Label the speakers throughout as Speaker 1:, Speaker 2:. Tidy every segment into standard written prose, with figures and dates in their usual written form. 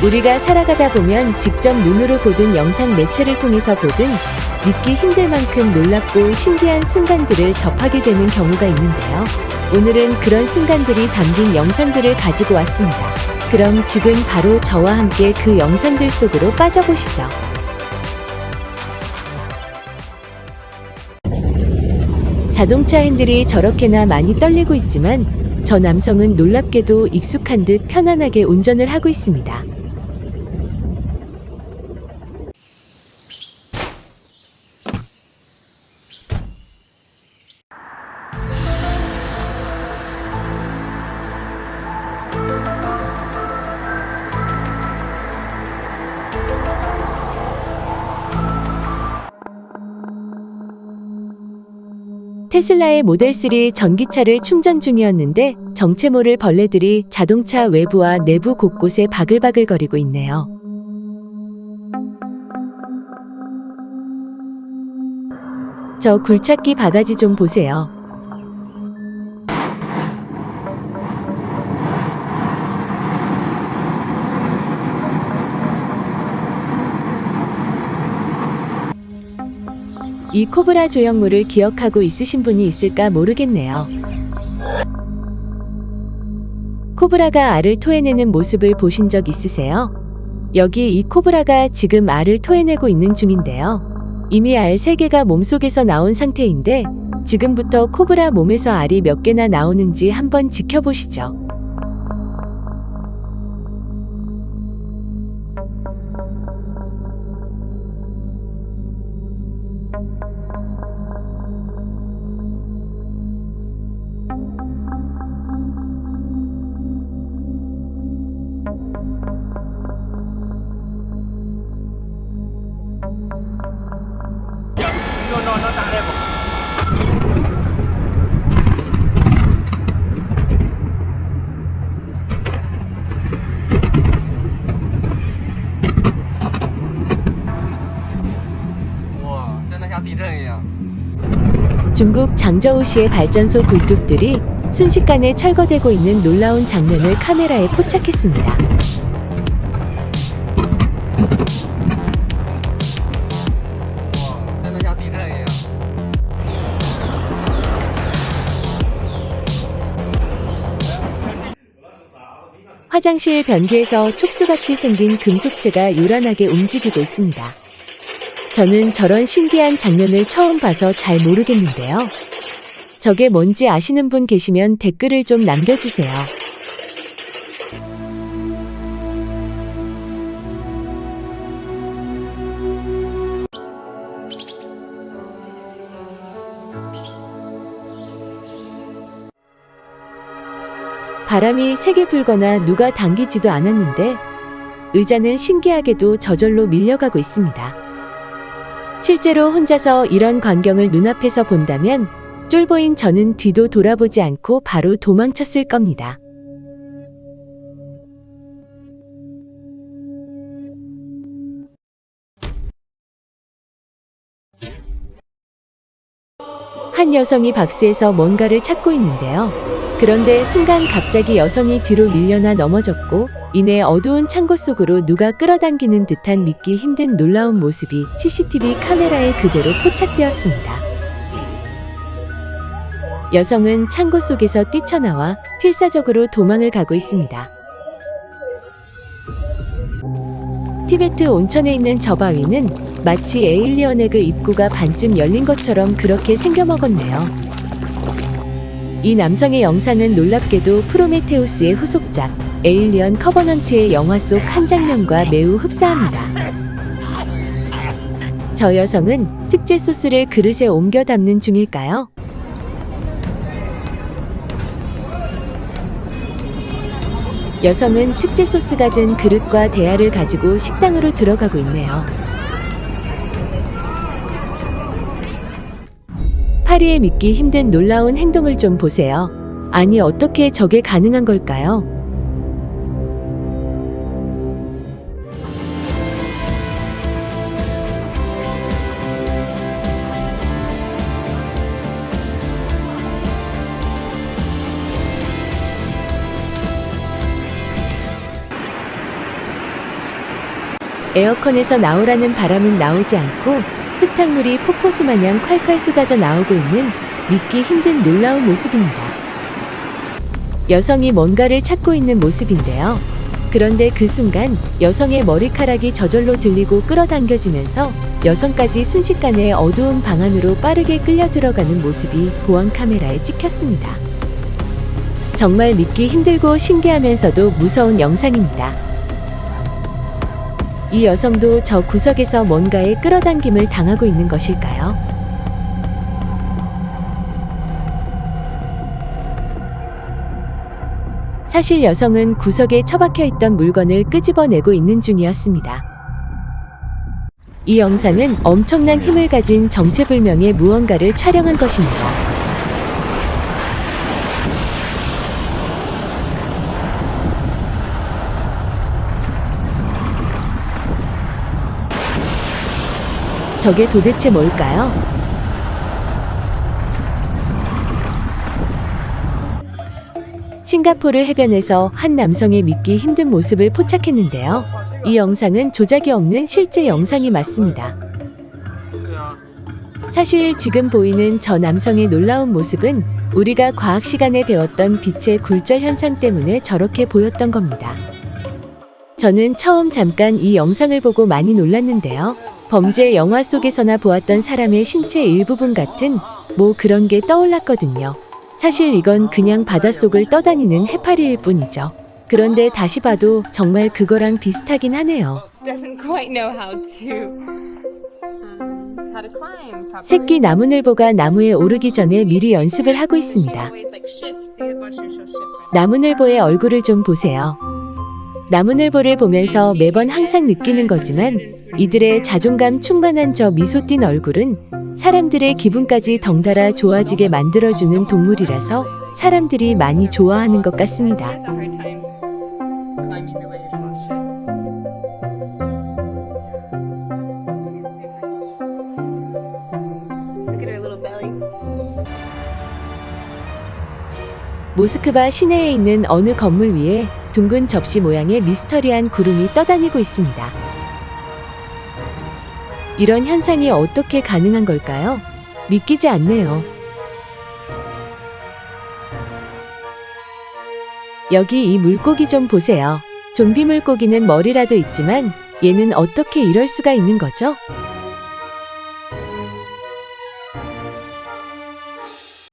Speaker 1: 우리가 살아가다 보면 직접 눈으로 보든 영상 매체를 통해서 보든 믿기 힘들 만큼 놀랍고 신기한 순간들을 접하게 되는 경우가 있는데요. 오늘은 그런 순간들이 담긴 영상들을 가지고 왔습니다. 그럼 지금 바로 저와 함께 그 영상들 속으로 빠져보시죠. 자동차 핸들이 저렇게나 많이 떨리고 있지만 저 남성은 놀랍게도 익숙한 듯 편안하게 운전을 하고 있습니다. 테슬라의 모델3 전기차를 충전 중이었는데 정체 모를 벌레들이 자동차 외부와 내부 곳곳에 바글바글거리고 있네요. 저 굴착기 바가지 좀 보세요. 이 코브라 조형물을 기억하고 있으신 분이 있을까 모르겠네요. 코브라가 알을 토해내는 모습을 보신 적 있으세요? 여기 이 코브라가 지금 알을 토해내고 있는 중인데요. 이미 알 3개가 몸속에서 나온 상태인데 지금부터 코브라 몸에서 알이 몇 개나 나오는지 한번 지켜보시죠. 중국 장저우시의 발전소 굴뚝들이 순식간에 철거되고 있는 놀라운 장면을 카메라에 포착했습니다. 화장실 변기에서 촉수같이 생긴 금속체가 요란하게 움직이고 있습니다. 저는 저런 신기한 장면을 처음 봐서 잘 모르겠는데요. 저게 뭔지 아시는 분 계시면 댓글을 좀 남겨주세요. 바람이 세게 불거나 누가 당기지도 않았는데 의자는 신기하게도 저절로 밀려가고 있습니다. 실제로 혼자서 이런 광경을 눈앞에서 본다면 쫄보인 저는 뒤도 돌아보지 않고 바로 도망쳤을 겁니다. 한 여성이 박스에서 뭔가를 찾고 있는데요. 그런데 순간 갑자기 여성이 뒤로 밀려나 넘어졌고 이내 어두운 창고 속으로 누가 끌어당기는 듯한 믿기 힘든 놀라운 모습이 CCTV 카메라에 그대로 포착되었습니다. 여성은 창고 속에서 뛰쳐나와 필사적으로 도망을 가고 있습니다. 티베트 온천에 있는 저 바위는 마치 에일리언에그 입구가 반쯤 열린 것처럼 그렇게 생겨먹었네요. 이 남성의 영상은 놀랍게도 프로메테우스의 후속작 에일리언 커버넌트의 영화 속 한 장면과 매우 흡사합니다. 저 여성은 특제 소스를 그릇에 옮겨 담는 중일까요? 여성은 특제 소스가 든 그릇과 대야를 가지고 식당으로 들어가고 있네요. 파리에 믿기 힘든 놀라운 행동을 좀 보세요. 아니 어떻게 저게 가능한 걸까요? 에어컨에서 나오라는 바람은 나오지 않고 흙탕물이 폭포수 마냥 콸콸 쏟아져 나오고 있는 믿기 힘든 놀라운 모습입니다. 여성이 뭔가를 찾고 있는 모습인데요. 그런데 그 순간 여성의 머리카락이 저절로 들리고 끌어당겨지면서 여성까지 순식간에 어두운 방 안으로 빠르게 끌려 들어가는 모습이 보안 카메라에 찍혔습니다. 정말 믿기 힘들고 신기하면서도 무서운 영상입니다. 이 여성도 저 구석에서 뭔가에 끌어당김을 당하고 있는 것일까요? 사실 여성은 구석에 처박혀 있던 물건을 끄집어내고 있는 중이었습니다. 이 영상은 엄청난 힘을 가진 정체불명의 무언가를 촬영한 것입니다. 저게 도대체 뭘까요? 싱가포르 해변에서 한 남성의 믿기 힘든 모습을 포착했는데요. 이 영상은 조작이 없는 실제 영상이 맞습니다. 사실 지금 보이는 저 남성의 놀라운 모습은 우리가 과학 시간에 배웠던 빛의 굴절 현상 때문에 저렇게 보였던 겁니다. 저는 처음 잠깐 이 영상을 보고 많이 놀랐는데요. 범죄 영화 속에서나 보았던 사람의 신체 일부분 같은 뭐 그런 게 떠올랐거든요. 사실 이건 그냥 바닷속을 떠다니는 해파리일 뿐이죠. 그런데 다시 봐도 정말 그거랑 비슷하긴 하네요. 새끼 나무늘보가 나무에 오르기 전에 미리 연습을 하고 있습니다. 나무늘보의 얼굴을 좀 보세요. 나무늘보를 보면서 매번 항상 느끼는 거지만 이들의 자존감 충만한 저 미소 띤 얼굴은 사람들의 기분까지 덩달아 좋아지게 만들어주는 동물이라서 사람들이 많이 좋아하는 것 같습니다. 모스크바 시내에 있는 어느 건물 위에 둥근 접시 모양의 미스터리한 구름이 떠다니고 있습니다. 이런 현상이 어떻게 가능한 걸까요? 믿기지 않네요. 여기 이 물고기 좀 보세요. 좀비 물고기는 머리라도 있지만 얘는 어떻게 이럴 수가 있는 거죠?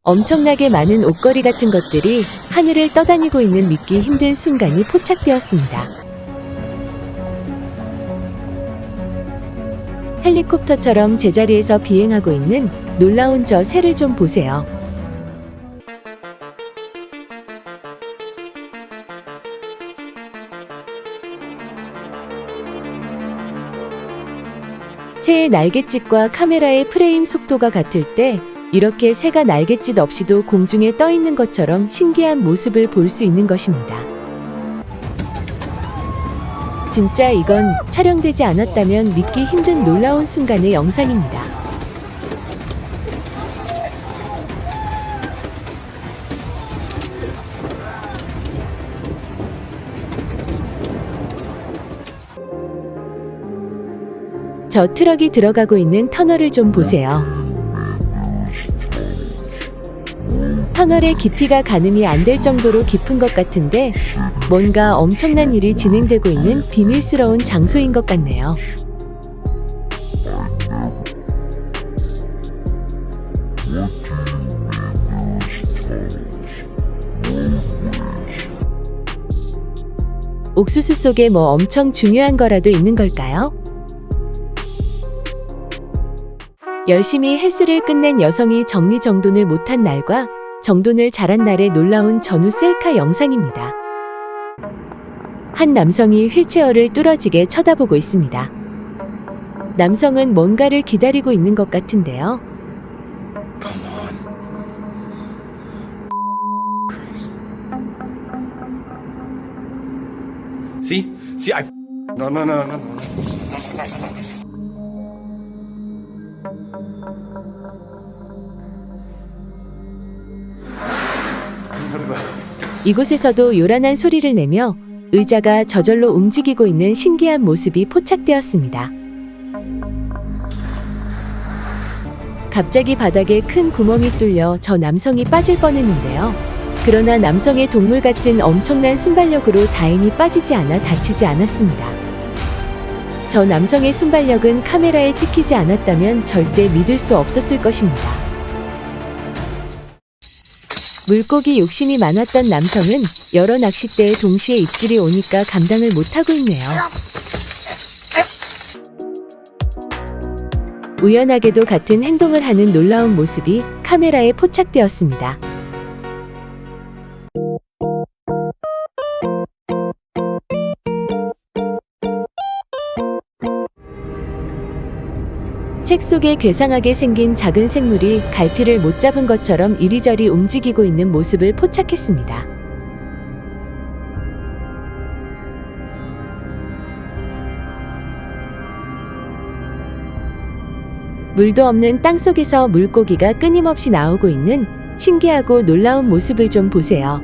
Speaker 1: 엄청나게 많은 옷걸이 같은 것들이 하늘을 떠다니고 있는 믿기 힘든 순간이 포착되었습니다. 헬리콥터처럼 제자리에서 비행하고 있는 놀라운 저 새를 좀 보세요. 새의 날갯짓과 카메라의 프레임 속도가 같을 때 이렇게 새가 날갯짓 없이도 공중에 떠 있는 것처럼 신기한 모습을 볼 수 있는 것입니다. 진짜 이건 촬영되지 않았다면 믿기 힘든 놀라운 순간의 영상입니다. 저 트럭이 들어가고 있는 터널을 좀 보세요. 터널의 깊이가 가늠이 안 될 정도로 깊은 것 같은데 뭔가 엄청난 일이 진행되고 있는 비밀스러운 장소인 것 같네요. 옥수수 속에 뭐 엄청 중요한 거라도 있는 걸까요? 열심히 헬스를 끝낸 여성이 정리정돈을 못한 날과 정돈을 잘한 날의 놀라운 전후 셀카 영상입니다. 한 남성이 휠체어를 뚫어지게 쳐다보고 있습니다. 남성은 뭔가를 기다리고 있는 것 같은데요.
Speaker 2: Come on. See? See, I. No, no, no, no, no.
Speaker 1: 이곳에서도 요란한 소리를 내며 의자가 저절로 움직이고 있는 신기한 모습이 포착되었습니다. 갑자기 바닥에 큰 구멍이 뚫려 저 남성이 빠질 뻔했는데요. 그러나 남성의 동물 같은 엄청난 순발력으로 다행히 빠지지 않아 다치지 않았습니다. 저 남성의 순발력은 카메라에 찍히지 않았다면 절대 믿을 수 없었을 것입니다. 물고기 욕심이 많았던 남성은 여러 낚싯대에 동시에 입질이 오니까 감당을 못하고 있네요. 우연하게도 같은 행동을 하는 놀라운 모습이 카메라에 포착되었습니다. 책 속에 괴상하게 생긴 작은 생물이 갈피를 못 잡은 것처럼 이리저리 움직이고 있는 모습을 포착했습니다. 물도 없는 땅 속에서 물고기가 끊임없이 나오고 있는 신기하고 놀라운 모습을 좀 보세요.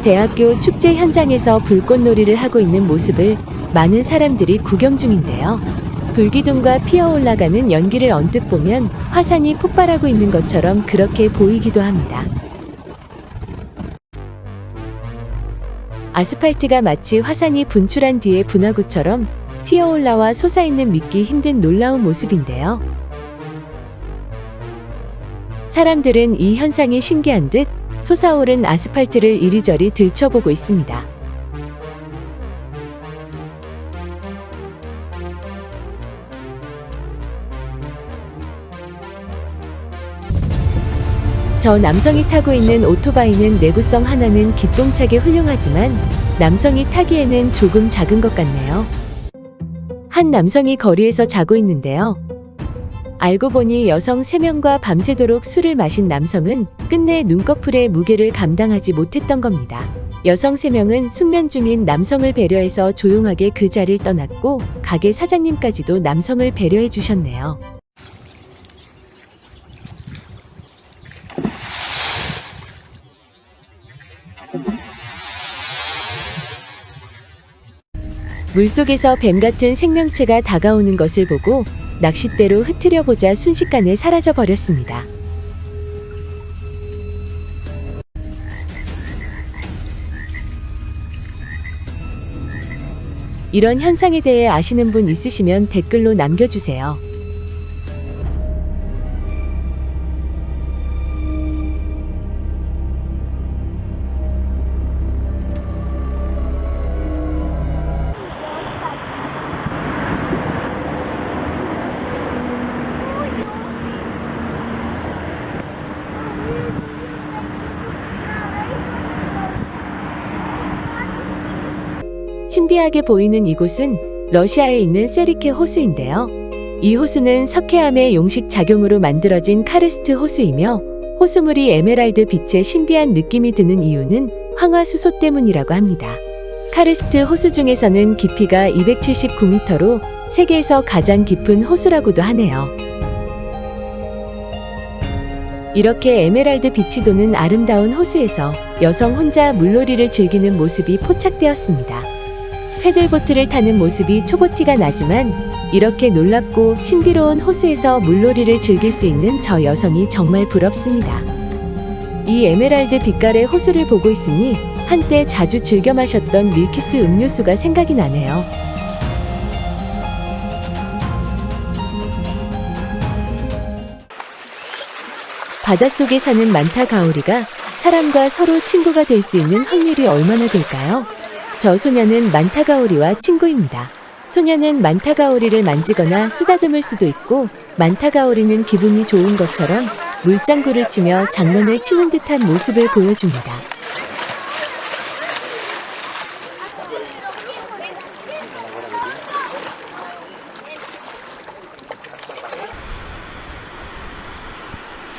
Speaker 1: 대학교 축제 현장에서 불꽃놀이를 하고 있는 모습을 많은 사람들이 구경 중인데요. 불기둥과 피어올라가는 연기를 언뜻 보면 화산이 폭발하고 있는 것처럼 그렇게 보이기도 합니다. 아스팔트가 마치 화산이 분출한 뒤의 분화구처럼 튀어올라와 솟아있는 믿기 힘든 놀라운 모습인데요. 사람들은 이 현상이 신기한 듯 솟아오른 아스팔트를 이리저리 들춰보고 있습니다. 저 남성이 타고 있는 오토바이는 내구성 하나는 기똥차게 훌륭하지만 남성이 타기에는 조금 작은 것 같네요. 한 남성이 거리에서 자고 있는데요. 알고 보니 여성 3명과 밤새도록 술을 마신 남성은 끝내 눈꺼풀의 무게를 감당하지 못했던 겁니다. 여성 3명은 숙면 중인 남성을 배려해서 조용하게 그 자리를 떠났고 가게 사장님까지도 남성을 배려해 주셨네요. 물속에서 뱀 같은 생명체가 다가오는 것을 보고 낚싯대로 흩트려 보자 순식간에 사라져 버렸습니다. 이런 현상에 대해 아시는 분 있으시면 댓글로 남겨주세요. 신비하게 보이는 이곳은 러시아에 있는 세리케 호수인데요. 이 호수는 석회암의 용식 작용으로 만들어진 카르스트 호수이며 호수물이 에메랄드 빛의 신비한 느낌이 드는 이유는 황화수소 때문이라고 합니다. 카르스트 호수 중에서는 깊이가 279m로 세계에서 가장 깊은 호수라고도 하네요. 이렇게 에메랄드 빛이 도는 아름다운 호수에서 여성 혼자 물놀이를 즐기는 모습이 포착되었습니다. 패들보트를 타는 모습이 초보티가 나지만 이렇게 놀랍고 신비로운 호수에서 물놀이를 즐길 수 있는 저 여성이 정말 부럽습니다. 이 에메랄드 빛깔의 호수를 보고 있으니 한때 자주 즐겨 마셨던 밀키스 음료수가 생각이 나네요. 바닷속에 사는 만타 가오리가 사람과 서로 친구가 될 수 있는 확률이 얼마나 될까요? 저 소녀는 만타 가오리와 친구입니다. 소녀는 만타 가오리를 만지거나 쓰다듬을 수도 있고 만타 가오리는 기분이 좋은 것처럼 물장구를 치며 장난을 치는 듯한 모습을 보여줍니다.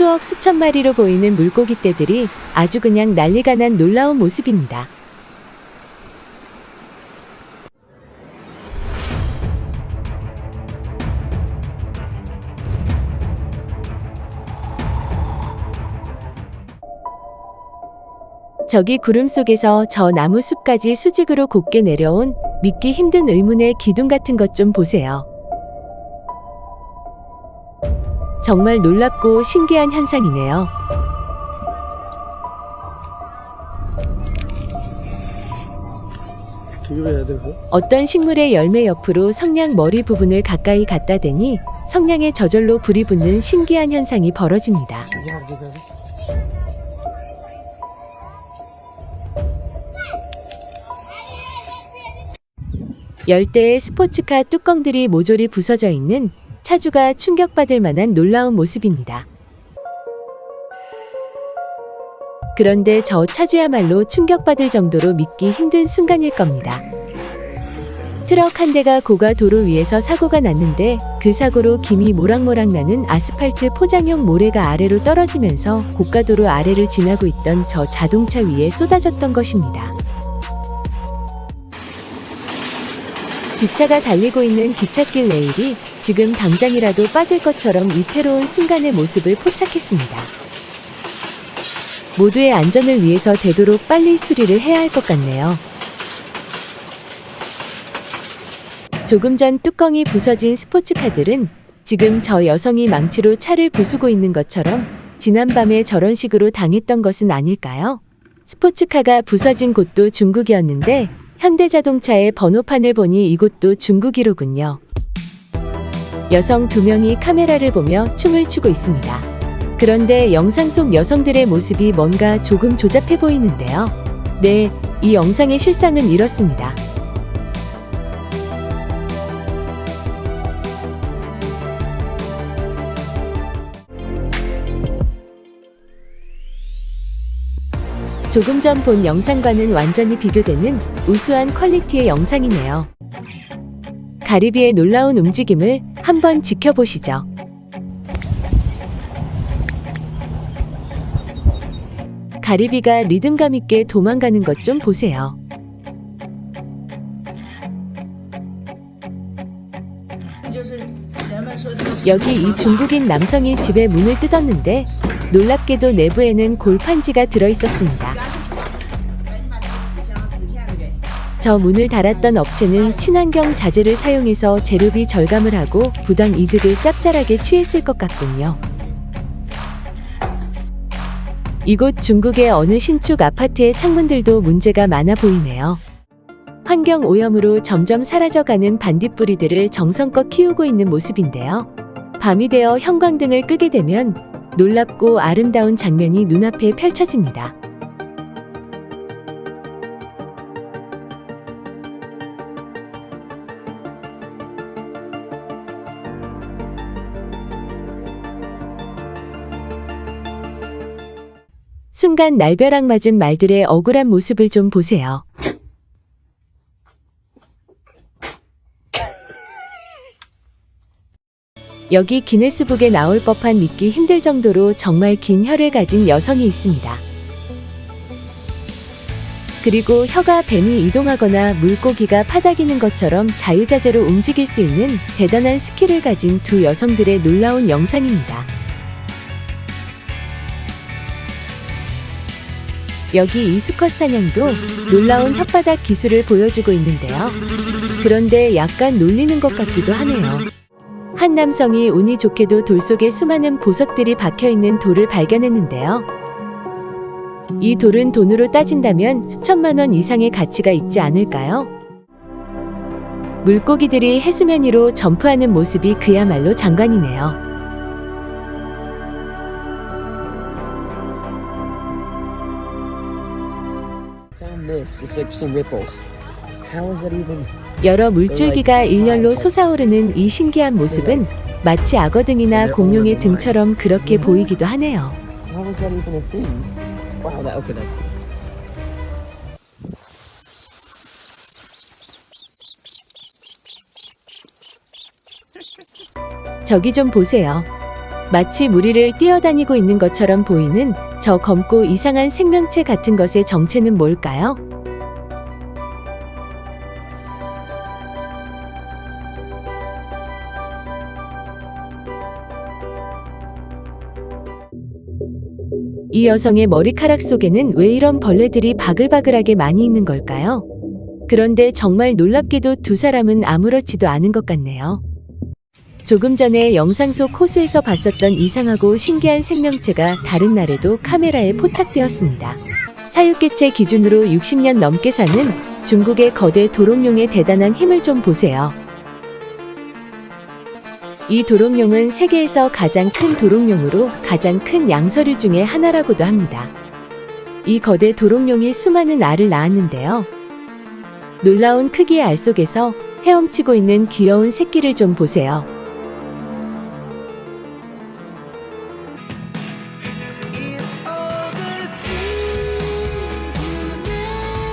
Speaker 1: 수억 수천 마리로 보이는 물고기 떼들이 아주 그냥 난리가 난 놀라운 모습입니다. 저기 구름 속에서 저 나무 숲까지 수직으로 곱게 내려온 믿기 힘든 의문의 기둥 같은 것 좀 보세요. 정말 놀랍고 신기한 현상이네요. 어떤 식물의 열매 옆으로 성냥 머리 부분을 가까이 갖다 대니 성냥에 저절로 불이 붙는 신기한 현상이 벌어집니다. 열대의 스포츠카 뚜껑들이 모조리 부서져 있는 차주가 충격받을 만한 놀라운 모습입니다. 그런데 저 차주야말로 충격받을 정도로 믿기 힘든 순간일 겁니다. 트럭 한 대가 고가 도로 위에서 사고가 났는데 그 사고로 김이 모락모락 나는 아스팔트 포장용 모래가 아래로 떨어지면서 고가도로 아래를 지나고 있던 저 자동차 위에 쏟아졌던 것입니다. 기차가 달리고 있는 기찻길 레일이 지금 당장이라도 빠질 것처럼 위태로운 순간의 모습을 포착했습니다. 모두의 안전을 위해서 되도록 빨리 수리를 해야 할 것 같네요. 조금 전 뚜껑이 부서진 스포츠카들은 지금 저 여성이 망치로 차를 부수고 있는 것처럼 지난밤에 저런 식으로 당했던 것은 아닐까요? 스포츠카가 부서진 곳도 중국이었는데 현대자동차의 번호판을 보니 이곳도 중국이로군요. 여성 2명이 카메라를 보며 춤을 추고 있습니다. 그런데 영상 속 여성들의 모습이 뭔가 조금 조잡해 보이는데요. 네, 이 영상의 실상은 이렇습니다. 조금 전 본 영상과는 완전히 비교되는 우수한 퀄리티의 영상이네요. 가리비의 놀라운 움직임을 한번 지켜보시죠. 가리비가 리듬감 있게 도망가는 것 좀 보세요. 여기 이 중국인 남성이 집에 문을 뜯었는데 놀랍게도 내부에는 골판지가 들어있었습니다. 저 문을 달았던 업체는 친환경 자재를 사용해서 재료비 절감을 하고 부당 이득을 짭짤하게 취했을 것 같군요. 이곳 중국의 어느 신축 아파트의 창문들도 문제가 많아 보이네요. 환경 오염으로 점점 사라져가는 반딧불이들을 정성껏 키우고 있는 모습인데요. 밤이 되어 형광등을 끄게 되면 놀랍고 아름다운 장면이 눈앞에 펼쳐집니다. 순간 날벼락 맞은 말들의 억울한 모습을 좀 보세요. 여기 기네스북에 나올 법한 믿기 힘들 정도로 정말 긴 혀를 가진 여성이 있습니다. 그리고 혀가 뱀이 이동하거나 물고기가 파닥이는 것처럼 자유자재로 움직일 수 있는 대단한 스킬을 가진 두 여성들의 놀라운 영상입니다. 여기 이 수컷 사냥도 놀라운 혓바닥 기술을 보여주고 있는데요. 그런데 약간 놀리는 것 같기도 하네요. 한 남성이 운이 좋게도 돌 속에 수많은 보석들이 박혀있는 돌을 발견했는데요. 이 돌은 돈으로 따진다면 수천만 원 이상의 가치가 있지 않을까요? 물고기들이 해수면 위로 점프하는 모습이 그야말로 장관이네요. 여러 물줄기가 일렬로 솟아오르는 이 신기한 모습은 마치 악어등이나 공룡의 등처럼 그렇게 보이기도 하네요. 저기 좀 보세요. 마치 무리를 뛰어다니고 있는 것처럼 보이는 저 검고 이상한 생명체 같은 것의 정체는 뭘까요? 이 여성의 머리카락 속에는 왜 이런 벌레들이 바글바글하게 많이 있는 걸까요? 그런데 정말 놀랍게도 두 사람은 아무렇지도 않은 것 같네요. 조금 전에 영상 속 호수에서 봤었던 이상하고 신기한 생명체가 다른 날에도 카메라에 포착되었습니다. 사육개체 기준으로 60년 넘게 사는 중국의 거대 도롱뇽의 대단한 힘을 좀 보세요. 이 도롱뇽은 세계에서 가장 큰 도롱뇽으로 가장 큰 양서류 중에 하나라고도 합니다. 이 거대 도롱뇽이 수많은 알을 낳았는데요. 놀라운 크기의 알 속에서 헤엄치고 있는 귀여운 새끼를 좀 보세요.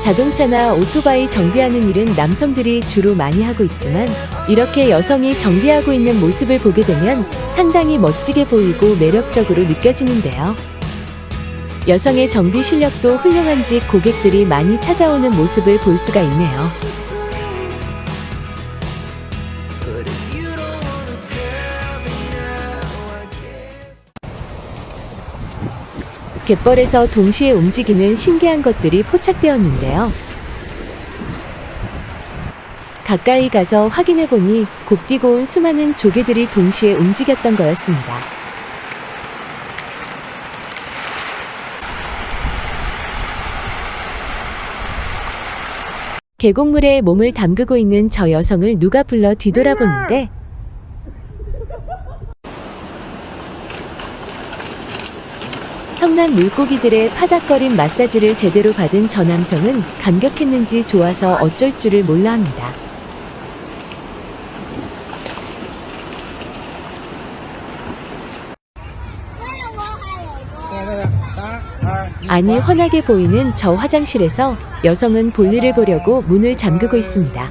Speaker 1: 자동차나 오토바이 정비하는 일은 남성들이 주로 많이 하고 있지만 이렇게 여성이 정비하고 있는 모습을 보게 되면 상당히 멋지게 보이고 매력적으로 느껴지는데요. 여성의 정비 실력도 훌륭한지 고객들이 많이 찾아오는 모습을 볼 수가 있네요. 갯벌에서 동시에 움직이는 신기한 것들이 포착되었는데요. 가까이 가서 확인해보니 곱디고 온 수많은 조개들이 동시에 움직였던 거였습니다. 계곡물에 몸을 담그고 있는 저 여성을 누가 불러 뒤돌아보는데 성난 물고기들의 파닥거림 마사지를 제대로 받은 저 남성은 감격했는지 좋아서 어쩔 줄을 몰라 합니다. 아니 훤하게 보이는 저 화장실에서 여성은 볼일을 보려고 문을 잠그고 있습니다.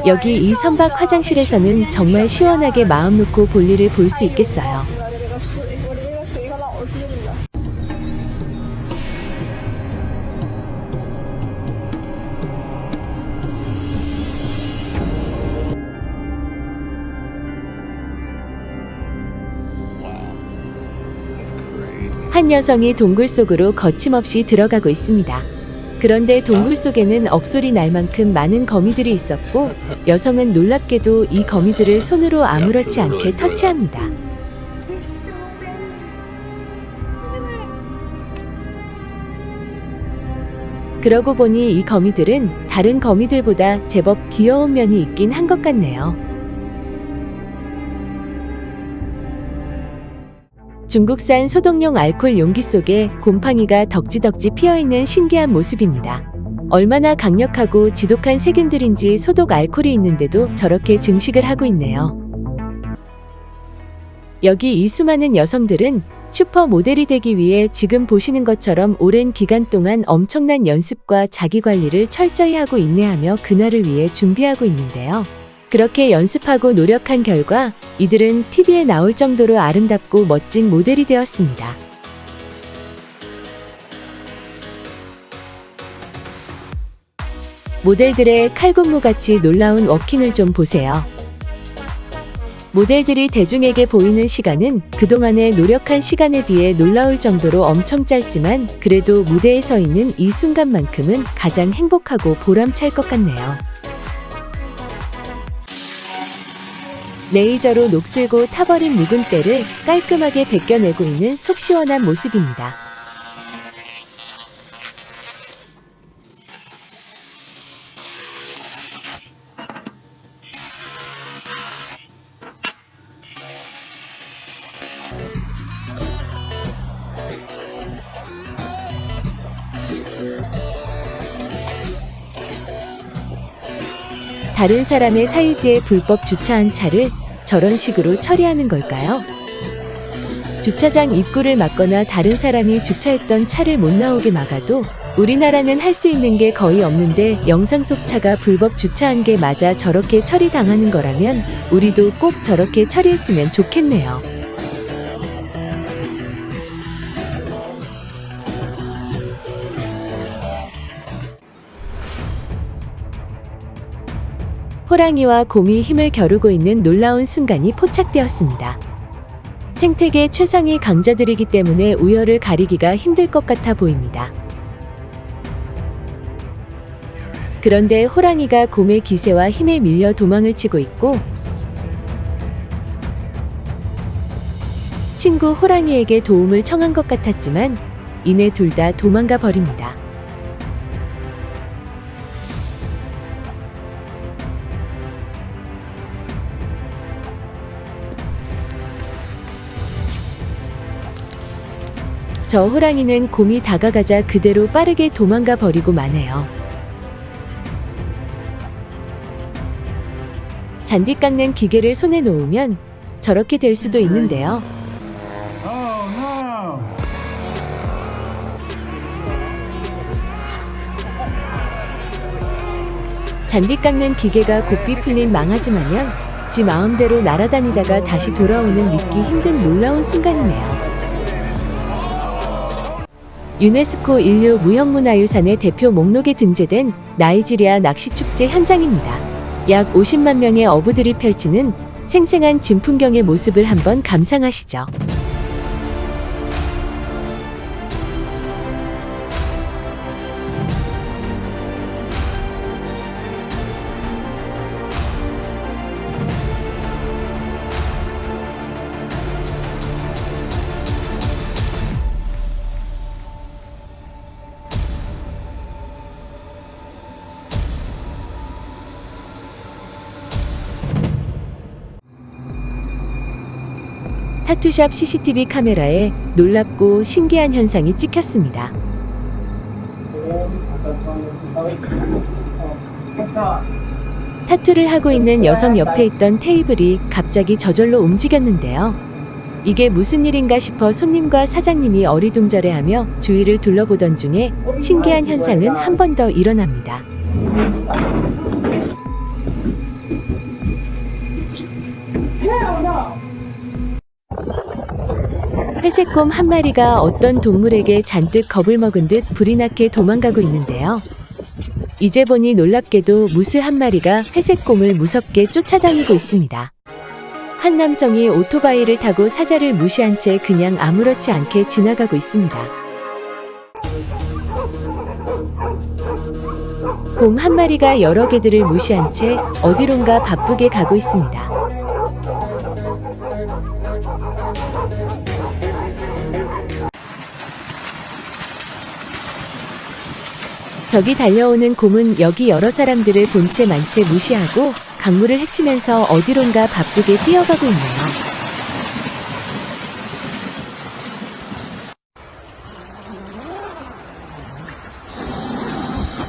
Speaker 1: 여기 이 선박 화장실에서는 정말 시원하게 마음 놓고 볼일을 볼 수 있겠어요. 한 여성이 동굴 속으로 거침없이 들어가고 있습니다. 그런데 동굴 속에는 억소리 날 만큼 많은 거미들이 있었고 여성은 놀랍게도 이 거미들을 손으로 아무렇지 않게 터치합니다. 그러고 보니 이 거미들은 다른 거미들보다 제법 귀여운 면이 있긴 한 것 같네요. 중국산 소독용 알코올 용기 속에 곰팡이가 덕지덕지 피어있는 신기한 모습입니다. 얼마나 강력하고 지독한 세균들인지 소독 알코올이 있는데도 저렇게 증식을 하고 있네요. 여기 이 수많은 여성들은 슈퍼 모델이 되기 위해 지금 보시는 것처럼 오랜 기간 동안 엄청난 연습과 자기 관리를 철저히 하고 인내하며 그날을 위해 준비하고 있는데요. 그렇게 연습하고 노력한 결과 이들은 TV에 나올 정도로 아름답고 멋진 모델이 되었습니다. 모델들의 칼군무같이 놀라운 워킹을 좀 보세요. 모델들이 대중에게 보이는 시간은 그동안의 노력한 시간에 비해 놀라울 정도로 엄청 짧지만 그래도 무대에 서 있는 이 순간만큼은 가장 행복하고 보람찰 것 같네요. 레이저로 녹슬고 타버린 묵은 때를 깔끔하게 벗겨내고 있는 속 시원한 모습입니다. 다른 사람의 사유지에 불법 주차한 차를 저런 식으로 처리하는 걸까요? 주차장 입구를 막거나 다른 사람이 주차했던 차를 못 나오게 막아도 우리나라는 할 수 있는 게 거의 없는데 영상 속 차가 불법 주차한 게 맞아 저렇게 처리당하는 거라면 우리도 꼭 저렇게 처리했으면 좋겠네요. 호랑이와 곰이 힘을 겨루고 있는 놀라운 순간이 포착되었습니다. 생태계 최상위 강자들이기 때문에 우열을 가리기가 힘들 것 같아 보입니다. 그런데 호랑이가 곰의 기세와 힘에 밀려 도망을 치고 있고 친구 호랑이에게 도움을 청한 것 같았지만 이내 둘 다 도망가 버립니다. 저 호랑이는 곰이 다가가자 그대로 빠르게 도망가 버리고 마네요. 잔디 깎는 기계를 손에 놓으면 저렇게 될 수도 있는데요. 잔디 깎는 기계가 고삐 풀린 망아지 마냥 지 마음대로 날아다니다가 다시 돌아오는 믿기 힘든 놀라운 순간이네요. 유네스코 인류 무형문화유산의 대표 목록에 등재된 나이지리아 낚시축제 현장입니다. 약 50만 명의 어부들이 펼치는 생생한 진풍경의 모습을 한번 감상하시죠. 타투샵 CCTV 카메라에 놀랍고 신기한 현상이 찍혔습니다. 타투를 하고 있는 여성 옆에 있던 테이블이 갑자기 저절로 움직였는데요. 이게 무슨 일인가 싶어 손님과 사장님이 어리둥절해하며 주위를 둘러보던 중에 신기한 현상은 한 번 더 일어납니다. 회색곰 한 마리가 어떤 동물에게 잔뜩 겁을 먹은 듯 불이 나게 도망가고 있는데요. 이제 보니 놀랍게도 무스 한 마리가 회색곰을 무섭게 쫓아다니고 있습니다. 한 남성이 오토바이를 타고 사자를 무시한 채 그냥 아무렇지 않게 지나가고 있습니다. 곰 한 마리가 여러 개들을 무시한 채 어디론가 바쁘게 가고 있습니다. 저기 달려오는 곰은 여기 여러 사람들을 본 채 만 채 무시하고 강물을 헤치면서 어디론가 바쁘게 뛰어가고 있네요.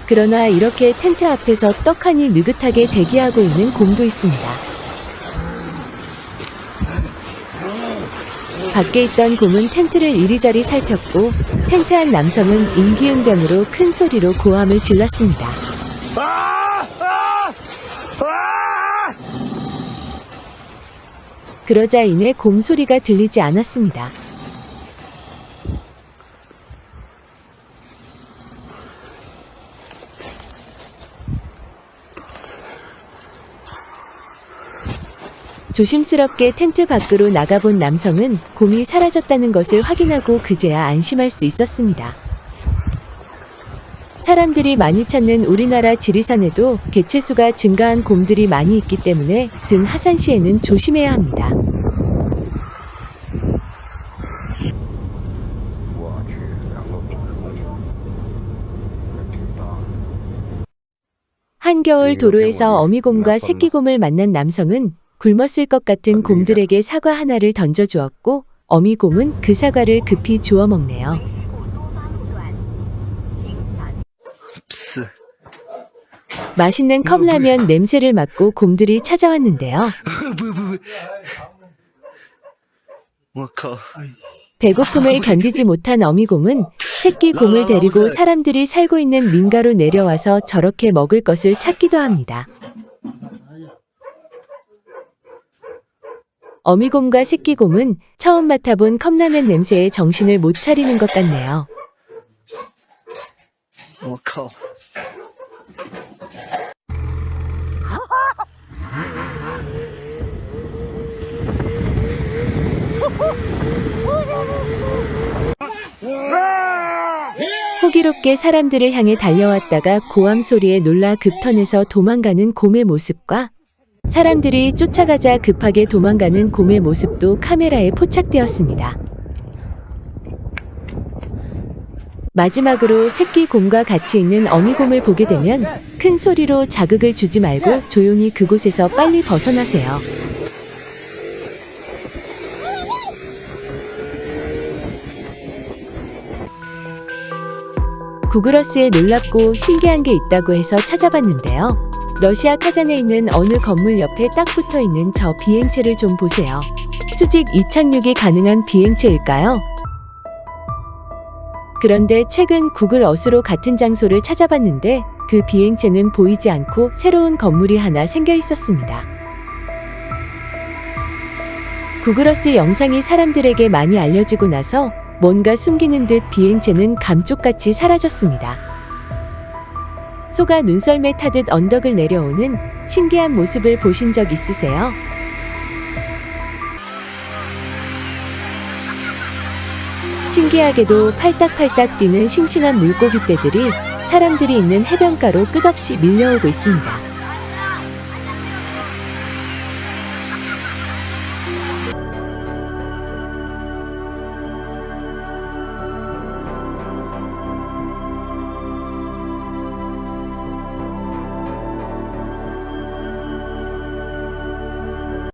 Speaker 1: 그러나 이렇게 텐트 앞에서 떡하니 느긋하게 대기하고 있는 곰도 있습니다. 밖에 있던 곰은 텐트를 이리저리 살폈고 텐트 안 남성은 임기응변으로 큰 소리로 고함을 질렀습니다. 그러자 이내 곰 소리가 들리지 않았습니다. 조심스럽게 텐트 밖으로 나가본 남성은 곰이 사라졌다는 것을 확인하고 그제야 안심할 수 있었습니다. 사람들이 많이 찾는 우리나라 지리산에도 개체수가 증가한 곰들이 많이 있기 때문에 등 하산시에는 조심해야 합니다. 한겨울 도로에서 어미곰과 새끼곰을 만난 남성은 굶었을 것 같은 곰들에게 사과 하나를 던져주었고 어미곰은 그 사과를 급히 주워 먹네요. 맛있는 컵라면 냄새를 맡고 곰들이 찾아왔는데요. 배고픔을 견디지 못한 어미곰은 새끼 곰을 데리고 사람들이 살고 있는 민가로 내려와서 저렇게 먹을 것을 찾기도 합니다. 어미곰과 새끼곰은 처음 맡아본 컵라면 냄새에 정신을 못 차리는 것 같네요.
Speaker 3: 我靠！
Speaker 1: 호기롭게 사람들을 향해 달려왔다가 고함 소리에 놀라 급턴에서 도망가는 곰의 모습과 사람들이 쫓아가자 급하게 도망가는 곰의 모습도 카메라에 포착되었습니다. 마지막으로 새끼 곰과 같이 있는 어미곰을 보게 되면 큰 소리로 자극을 주지 말고 조용히 그곳에서 빨리 벗어나세요. 구글어스에 놀랍고 신기한 게 있다고 해서 찾아봤는데요. 러시아 카잔에 있는 어느 건물 옆에 딱 붙어 있는 저 비행체를 좀 보세요. 수직 이착륙이 가능한 비행체일까요? 그런데 최근 구글어스로 같은 장소를 찾아봤는데 그 비행체는 보이지 않고 새로운 건물이 하나 생겨 있었습니다. 구글어스 영상이 사람들에게 많이 알려지고 나서 뭔가 숨기는 듯 비행체는 감쪽같이 사라졌습니다. 소가 눈썰매 타듯 언덕을 내려오는 신기한 모습을 보신 적 있으세요? 신기하게도 팔딱팔딱 뛰는 싱싱한 물고기 떼들이 사람들이 있는 해변가로 끝없이 밀려오고 있습니다.